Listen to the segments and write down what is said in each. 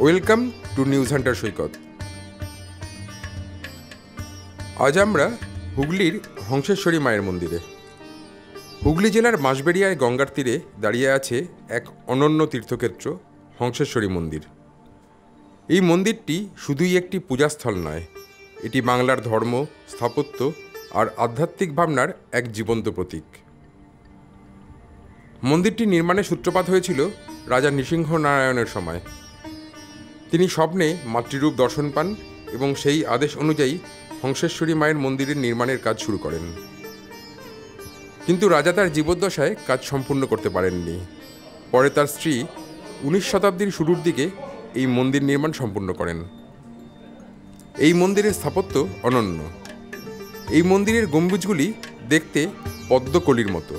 Welcome to news Hunter সৈকত। আজ আমরা হুগলির হংসেশ্বরী মায়ের মন্দিরে। হুগলি জেলার মাসবেড়িয়ায় গঙ্গার তীরে দাঁড়িয়ে আছে এক অনন্য তীর্থক্ষেত্র হংসেশ্বরী মন্দির। এই মন্দিরটি শুধুই একটি পূজাস্থল নয়, এটি বাংলার ধর্ম, স্থাপত্য আর আধ্যাত্মিক ভাবনার এক জীবন্ত প্রতীক। মন্দিরটি নির্মাণের সূত্রপাত হয়েছিল রাজা নৃসিংহনারায়ণের সময়। তিনি স্বপ্নে মাতৃরূপ দর্শন পান এবং সেই আদেশ অনুযায়ী হংসেশ্বরী মায়ের মন্দিরের নির্মাণের কাজ শুরু করেন। কিন্তু রাজা তার জীবদ্দশায় কাজ সম্পূর্ণ করতে পারেননি। পরে তার স্ত্রী 19 শতাব্দীর শুরুর দিকে এই মন্দির নির্মাণ সম্পূর্ণ করেন। এই মন্দিরের স্থাপত্য অনন্য। এই মন্দিরের গম্বুজগুলি দেখতে পদ্মকলির মতো,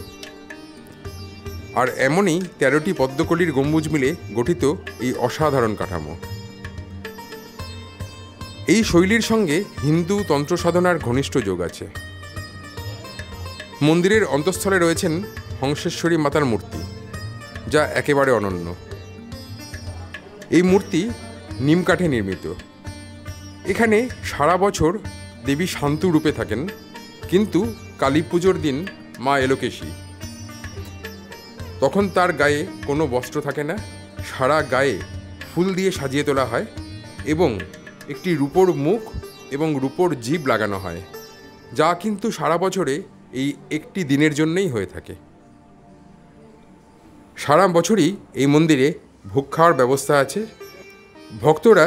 আর এমনই 13টি পদ্মকলির গম্বুজ মিলে গঠিত এই অসাধারণ কাঠামো। এই শৈলীর সঙ্গে হিন্দু তন্ত্র সাধনার ঘনিষ্ঠ যোগ আছে। মন্দিরের অন্তঃস্থলে রয়েছেন হংসেশ্বরী মাতার মূর্তি, যা একেবারে অনন্য। এই মূর্তি নিম কাঠে নির্মিত। এখানে সারা বছর দেবী শান্তু রূপে থাকেন, কিন্তু কালী পুজোর দিন মা এলোকেশী। তখন তার গায়ে কোনো বস্ত্র থাকে না, সারা গায়ে ফুল দিয়ে সাজিয়ে তোলা হয় এবং একটি রূপোর মুখ এবং রূপোর জিভ লাগানো হয়, যা কিন্তু সারা বছরে এই একটি দিনের জন্যই হয়ে থাকে। সারা বছরই এই মন্দিরে ভোগ খাওয়ার ব্যবস্থা আছে। ভক্তরা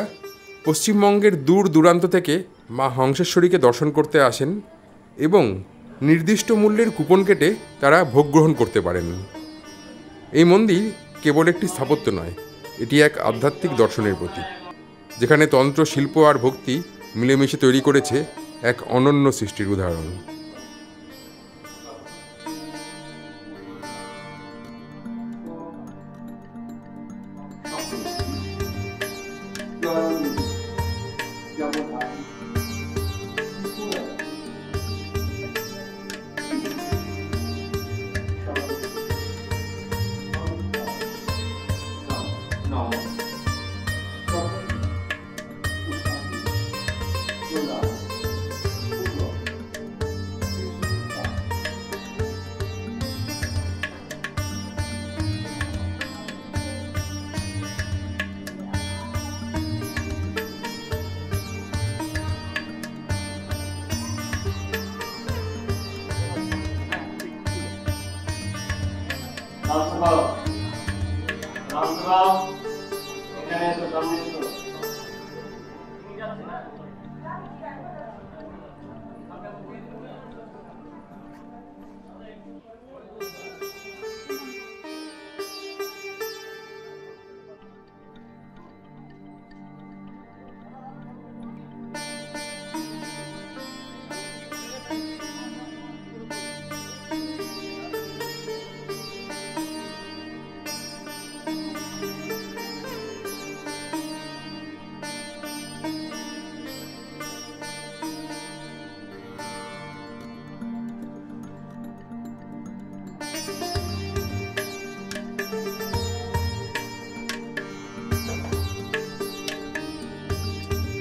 পশ্চিমবঙ্গের দূর দূরান্ত থেকে মা হংসেশ্বরীকে দর্শন করতে আসেন এবং নির্দিষ্ট মূল্যের কুপন কেটে তারা ভোগ গ্রহণ করতে পারেন। এই মন্দির কেবল একটি স্থাপত্য নয়, এটি এক আধ্যাত্মিক দর্শনের প্রতীক, যেখানে তন্ত্র, শিল্প আর ভক্তি মিলেমিশে তৈরি করেছে এক অনন্য সৃষ্টির উদাহরণ।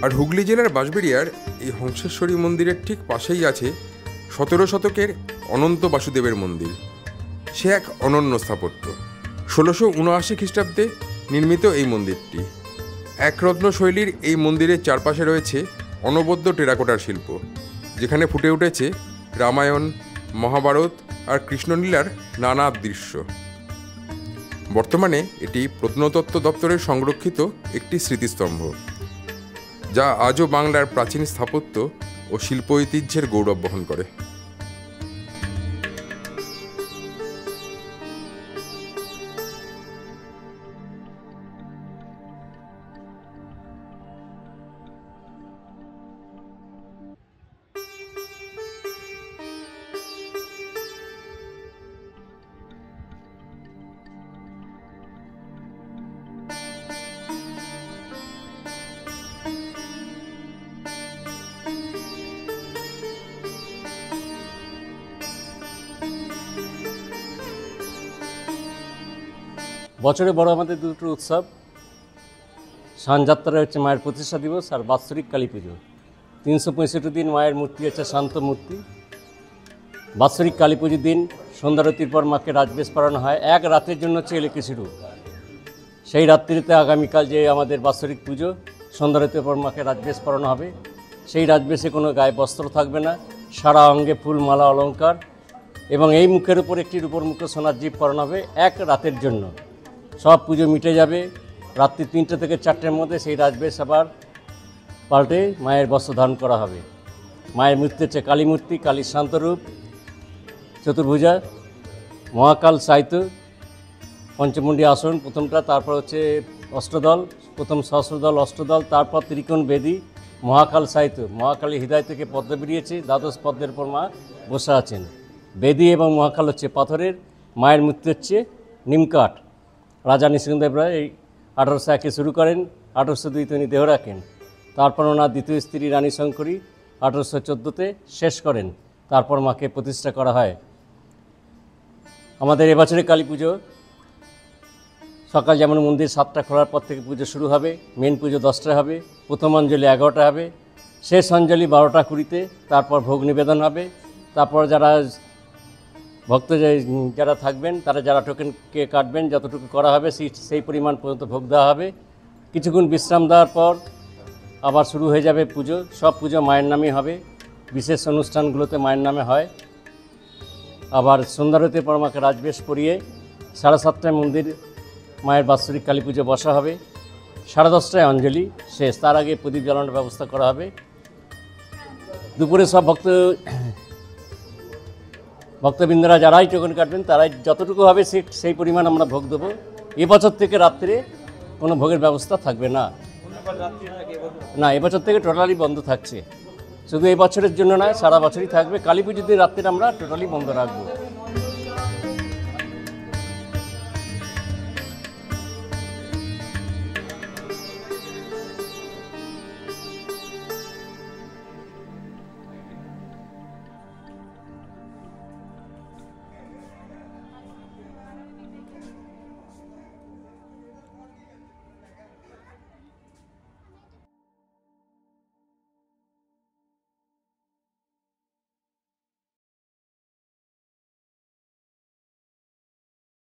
আর হুগলি জেলার বাঁশবেড়িয়ার এই হংসেশ্বরী মন্দিরের ঠিক পাশেই আছে 17 শতকের অনন্ত বাসুদেবের মন্দির। সে এক অনন্য স্থাপত্য। 1679 খ্রিস্টাব্দে নির্মিত এই মন্দিরটি একরত্ন শৈলীর। এই মন্দিরের চারপাশে রয়েছে অনবদ্য টেরাকোটার শিল্প, যেখানে ফুটে উঠেছে রামায়ণ, মহাভারত আর কৃষ্ণলীলার নানা দৃশ্য। বর্তমানে এটি প্রত্নতত্ত্ব দপ্তরের সংরক্ষিত একটি স্মৃতিস্তম্ভ, যা আজও বাংলার প্রাচীন স্থাপত্য ও শিল্প ঐতিহ্যের গৌরব বহন করে। বছরে বড় আমাদের দুটো উৎসব, সানযাত্রা হচ্ছে মায়ের প্রতিষ্ঠা দিবস আর বাৎসরিক কালী পুজো। 365 দিন মায়ের মূর্তি হচ্ছে শান্ত মূর্তি। বাৎসরিক কালী পুজোর দিন সন্ধ্যারতির পর মাকে রাজবেশ পরানো হয়, এক রাতের জন্য হচ্ছে এলেকি শুরু। সেই রাত্রিতে আগামীকাল যে আমাদের বাৎসরিক পুজো, সন্ধ্যারতির পর মাকে রাজবেশ পরানো হবে। সেই রাজবেশে কোনো গায়ে বস্ত্র থাকবে না, সারা অঙ্গে ফুল মালা অলঙ্কার, এবং এই মুখের উপর একটি রূপোর মুখে সোনার জিভ পরানো হবে এক রাতের জন্য। সব পুজো মিটে যাবে। রাত্রি 3টে থেকে 4টের মধ্যে সেই রাজবেশ আবার পাল্টে মায়ের বস্ত্র ধারণ করা হবে। মায়ের মূর্তি হচ্ছে কালী মূর্তি, কালীর শান্তরূপ, চতুর্ভুজা, মহাকাল সাহিত্য, পঞ্চমুণ্ডী আসন প্রথমটা, তারপর হচ্ছে অষ্টদল, প্রথম সহস্রদল অষ্টদল, তারপর ত্রিকোণ বেদী, মহাকাল সাহিত্য। মহাকালী হৃদয় থেকে পদ্ম বেরিয়েছে, দ্বাদশ পদ্মের উপর মা বসে আছেন। বেদী এবং মহাকাল হচ্ছে পাথরের, মায়ের মূর্তি হচ্ছে নিমকাঠ। রাজা নৃসিংহদেব রায় এই 1801 শুরু করেন, 1802 তিনি দেহ রাখেন। তারপর ওনার দ্বিতীয় স্ত্রী রানী শঙ্করী 1814-তে শেষ করেন। তারপর মাকে প্রতিষ্ঠা করা হয়। আমাদের এবছরে কালী পুজো সকাল যেমন মন্দির 7টা খোলার পর থেকে পুজো শুরু হবে। মেন পুজো 10টায় হবে, প্রথম অঞ্জলি 11টা হবে, শেষ অঞ্জলি 12টা 20-তে। তারপর ভোগ নিবেদন হবে। তারপর যারা ভক্ত যারা থাকবেন, তারা যারা টোকেনকে কাটবেন, যতটুকু করা হবে সেই পরিমাণ পর্যন্ত ভোগ দেওয়া হবে। কিছুক্ষণ বিশ্রাম দেওয়ার পর আবার শুরু হয়ে যাবে পুজো। সব পুজো মায়ের নামে হবে, বিশেষ অনুষ্ঠানগুলোতে মায়ের নামে হয়। আবার সন্ধ্যারতির পর মাকে রাজবেশ পরিয়ে 7:30টায় মন্দির মায়ের বাৎসরিক কালী পুজো বসা হবে। 10:30টায় অঞ্জলি শেষ, তার আগে প্রদীপ জ্বালানোর ব্যবস্থা করা হবে। দুপুরে সব ভক্তবৃন্দরা যারাই টোকেন কাটবেন, তারাই যতটুকু হবে সেই পরিমাণ আমরা ভোগ দেবো। এবছর থেকে রাত্রে কোনো ভোগের ব্যবস্থা থাকবে না। এবছর থেকে টোটালি বন্ধ থাকছে। শুধু এই বছরের জন্য নয়, সারা বছরই থাকবে। কালী পুজোর দিন রাত্রে আমরা টোটালি বন্ধ রাখবো।